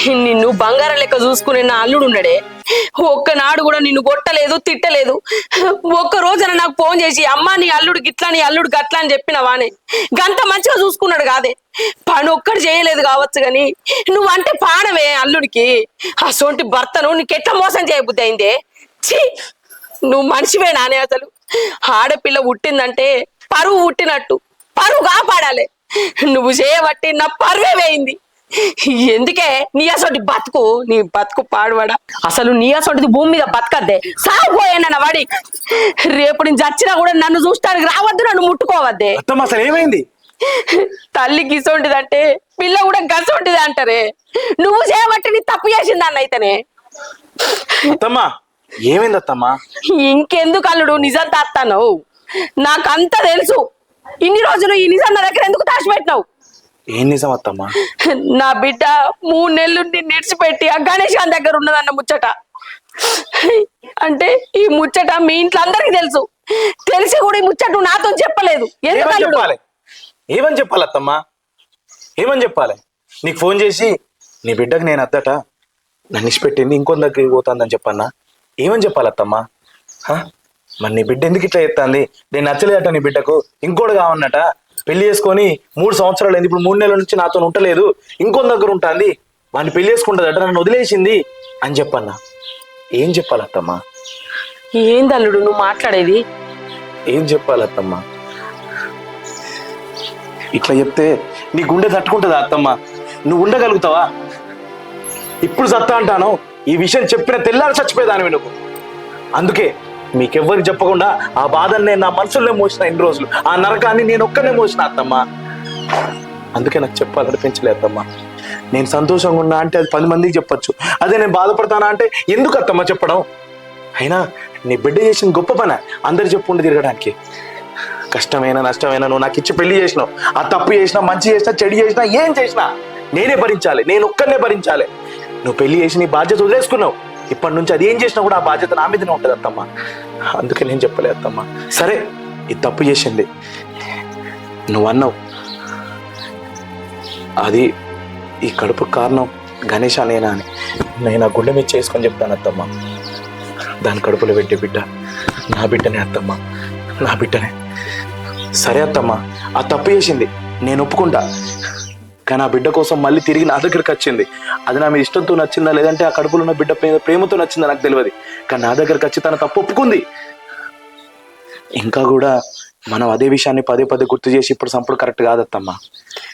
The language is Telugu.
నిన్ను బంగారం లెక్క చూసుకునే నా అల్లుడు ఉన్నాడే, ఒక్కనాడు కూడా నిన్ను కొట్టలేదు తిట్టలేదు. ఒక్క రోజున నాకు ఫోన్ చేసి అమ్మా నీ అల్లుడు గిట్లా నీ అల్లుడు గట్లా అని చెప్పినవానే, గంత మంచిగా చూసుకున్నాడు కాదే. పని ఒక్కడు చేయలేదు కావచ్చు గాని నువ్వంటే పాడవే అల్లుడికి. అసొంటి భర్తను నీకెట్లా మోసం చేయబుద్ధి అయిందే? ఛీ, నువ్వు మనిషివే నానే. అసలు ఆడపిల్ల పుట్టిందంటే పరువు పుట్టినట్టు, పరువు కాపాడాలి. నువ్వు చేయబట్టి నా పరువే వేయింది. ఎందుకే నీ అసొంటి బతుకు, నీ బతుకు పాడువాడా. అసలు నీ అసొంటిది భూమి మీద బతకద్దే, సాగిపోయానన్న వాడి. రేపు నేను చచ్చినా కూడా నన్ను చూస్తానికి రావద్దు, నన్ను ముట్టుకోవద్దే. అసలు ఏమైంది? తల్లి గిసొంటిదంటే పిల్ల కూడా గసొంటిది అంటారే. నువ్వు చేయబట్టి నీ తప్పు చేసింది అన్న అయితేనే. అత్తమ్మా ఏమైంది అత్తమ్మా? ఇంకెందుకు అల్లుడు నిజం తాస్తాను? నాకంతా తెలుసు. ఇన్ని రోజులు ఈ నిజం నా దగ్గర ఎందుకు దాచిపెట్టినావు? ఏం నిజం అత్తమ్మా? నా బిడ్డ 3 నెలలు నిడిచిపెట్టి ఆ గణేష్ గారి దగ్గర ఉన్నదన్న ముచ్చట. అంటే ఈ ముచ్చట మీ ఇంట్లో అందరికి తెలుసు. తెలిసి కూడా ఈ ముచ్చట నువ్వు నాతో చెప్పలేదు. ఎందుకు అల్లుడు? ఏమని చెప్పాలి అత్తమ్మా? ఏమని చెప్పాలి? నీకు ఫోన్ చేసి నీ బిడ్డకు నేను అద్దట నన్ను ఇచ్చిపెట్టింది ఇంకొంత దగ్గరికి పోతుందని చెప్పన్నా? ఏమని చెప్పాలి అత్తమ్మా? మరి నీ బిడ్డ ఎందుకు ఇట్లా చెప్తాంది? నేను నచ్చలేదట నీ బిడ్డకు, ఇంకోటి కావన్నట, పెళ్లి చేసుకొని 3 సంవత్సరాలు అయింది, ఇప్పుడు 3 నెలల నుంచి నాతో ఉంటలేదు, ఇంకొంత దగ్గర ఉంటుంది, వాడిని పెళ్లి చేసుకుంటుందట, నన్ను వదిలేసింది అని చెప్పన్నా? ఏం చెప్పాలి అత్తమ్మా? ఏంది అల్లుడు నువ్వు మాట్లాడేది? ఏం చెప్పాలి అత్తమ్మా? ఇట్లా చెప్తే నీ గుండె తట్టుకుంటుందా అత్తమ్మా? నువ్వు ఉండగలుగుతావా? ఇప్పుడు సత్తా అంటాను, ఈ విషయం చెప్పిన తెల్లారి చచ్చిపోయేదానివి నువ్వు. అందుకే మీకెవ్వరికి చెప్పకుండా ఆ బాధని నేను నా మనసులోనే మోసిన. ఇన్ని రోజులు ఆ నరకాన్ని నేను ఒక్కనే మోసిన అత్తమ్మా. అందుకే నాకు చెప్పాలనిపించలే అత్తమ్మా. నేను సంతోషంగా ఉన్నా అంటే అది 10 మందికి చెప్పొచ్చు, అదే నేను బాధపడతానా అంటే ఎందుకు అత్తమ్మా చెప్పడం? అయినా నీ బిడ్డ చేసిన గొప్ప పని అందరు చెప్పుకుంటూ తిరగడానికి. కష్టమైనా నష్టమైనా నువ్వు నాకు ఇచ్చి పెళ్లి చేసినావు. ఆ తప్పు చేసినా మంచి చేసినా చెడు చేసినా ఏం చేసినా నేనే భరించాలి, నేను ఒక్కనే భరించాలి. నువ్వు పెళ్లి చేసి నీ బాధ్యత వదిలేసుకున్నావు. ఇప్పటి నుంచి అది ఏం చేసినా కూడా ఆ బాధ్యత నా మీదనే ఉంటుంది అత్తమ్మా. అందుకే నేను చెప్పలే అత్తమ్మా. సరే ఈ తప్పు చేసింది నువ్వు అన్నావు, అది ఈ కడుపు కారణం గణేష్ నేనా అని నేను ఆ గుండె మీద చేసుకొని చెప్తాను అత్తమ్మా. దాని కడుపులో పెట్టే బిడ్డ నా బిడ్డనే అత్తమ్మా, నా బిడ్డనే. సరే అత్తమ్మా, ఆ తప్పు చేసింది నేను ఒప్పుకుంటా, కానీ ఆ బిడ్డ కోసం మళ్ళీ తిరిగి నా దగ్గరికి వచ్చింది. అది నా మీద ఇష్టంతో నచ్చిందా లేదంటే ఆ కడుపులో ఉన్న బిడ్డ ప్రేమతో నచ్చిందా నాకు తెలియదు, కానీ నా దగ్గరికి వచ్చి తన తప్పు ఒప్పుకుంది. ఇంకా కూడా మనం అదే విషయాన్ని పదే పదే గుర్తు చేసి ఇప్పుడు సంపడు కరెక్ట్ కాదత్తమ్మా.